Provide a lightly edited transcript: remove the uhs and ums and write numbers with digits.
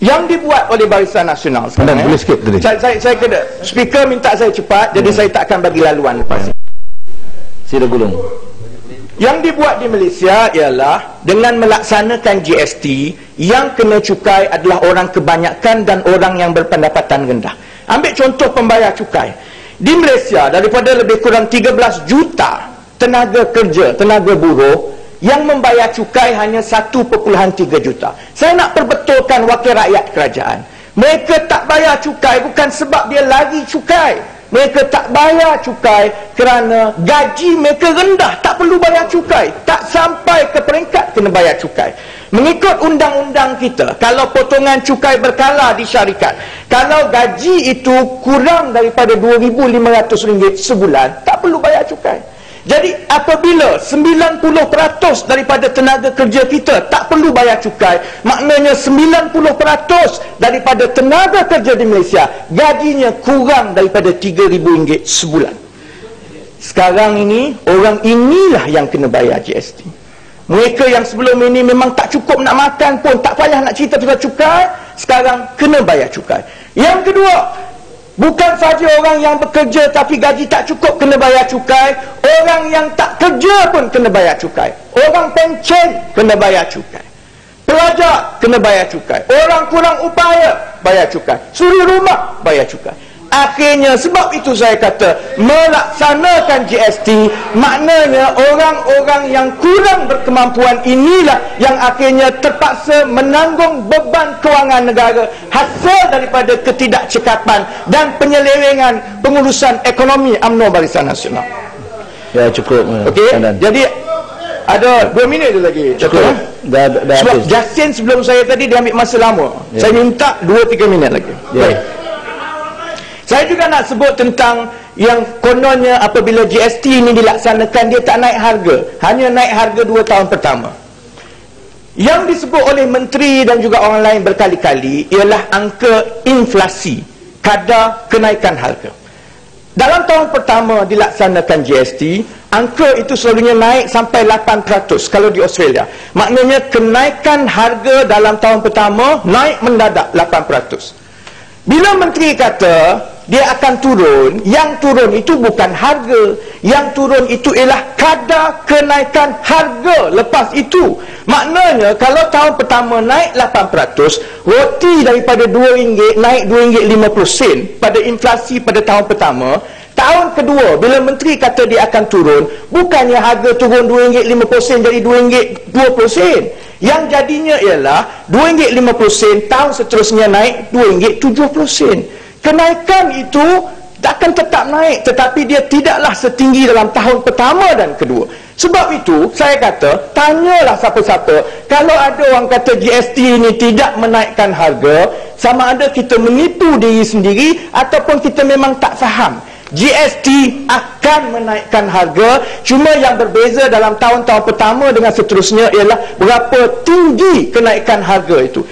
yang dibuat oleh Barisan Nasional sekarang, boleh sikit tadi. Saya kena speaker minta saya cepat, jadi saya tak akan bagi laluan lepas. Sila gulung. Yang dibuat di Malaysia ialah dengan melaksanakan GST, yang kena cukai adalah orang kebanyakan dan orang yang berpendapatan rendah. Ambil contoh pembayar cukai. Di Malaysia, daripada lebih kurang 13 juta tenaga kerja, tenaga buruh, yang membayar cukai hanya 1.3 juta. Saya nak perbetulkan wakil rakyat kerajaan. Mereka tak bayar cukai bukan sebab dia lari cukai. Mereka tak bayar cukai kerana gaji mereka rendah, tak perlu bayar cukai, tak sampai ke peringkat kena bayar cukai. Mengikut undang-undang kita, kalau potongan cukai berkala di syarikat, kalau gaji itu kurang daripada RM2,500 sebulan, tak perlu bayar cukai. Jadi apabila 90% daripada tenaga kerja kita tak perlu bayar cukai, maknanya 90% daripada tenaga kerja di Malaysia gajinya kurang daripada RM3,000 sebulan. Sekarang ini, orang inilah yang kena bayar GST. Mereka yang sebelum ini memang tak cukup nak makan pun, tak payah nak cerita pasal cukai, sekarang kena bayar cukai. Yang kedua, bukan saja orang yang bekerja tapi gaji tak cukup kena bayar cukai, orang yang tak kerja pun kena bayar cukai. Orang pencen kena bayar cukai. Pelajar kena bayar cukai. Orang kurang upaya bayar cukai. Suri rumah bayar cukai. Akhirnya, sebab itu saya kata melaksanakan GST, maknanya orang-orang yang kurang berkemampuan inilah yang akhirnya terpaksa menanggung beban kewangan negara hasil daripada ketidakcekapan dan penyelewengan pengurusan ekonomi UMNO Barisan Nasional. Ya, cukup. Okey, jadi ada 2 minit je lagi. Cukup. Dah sebab habis. Justin sebelum saya tadi dia ambil masa lama. Saya minta 2-3 minit lagi. Baik. Saya juga nak sebut tentang yang kononnya apabila GST ini dilaksanakan, dia tak naik harga, hanya naik harga 2 tahun pertama. Yang disebut oleh menteri dan juga orang lain berkali-kali ialah angka inflasi, kadar kenaikan harga. Dalam tahun pertama dilaksanakan GST, angka itu selalunya naik sampai 8% kalau di Australia. Maknanya kenaikan harga dalam tahun pertama naik mendadak 8%. Bila menteri kata dia akan turun, yang turun itu bukan harga, yang turun itu ialah kadar kenaikan harga lepas itu. Maknanya kalau tahun pertama naik 8%, roti daripada RM2 naik RM2.50 pada inflasi pada tahun pertama. Tahun kedua, bila menteri kata dia akan turun, bukannya harga turun RM2.50 jadi RM2.20. Yang jadinya ialah RM2.50, tahun seterusnya naik RM2.70. Kenaikan itu akan tetap naik, tetapi dia tidaklah setinggi dalam tahun pertama dan kedua. Sebab itu saya kata, tanyalah siapa-siapa, kalau ada orang kata GST ini tidak menaikkan harga, sama ada kita menipu diri sendiri ataupun kita memang tak faham. GST akan menaikkan harga, cuma yang berbeza dalam tahun-tahun pertama dengan seterusnya ialah berapa tinggi kenaikan harga itu.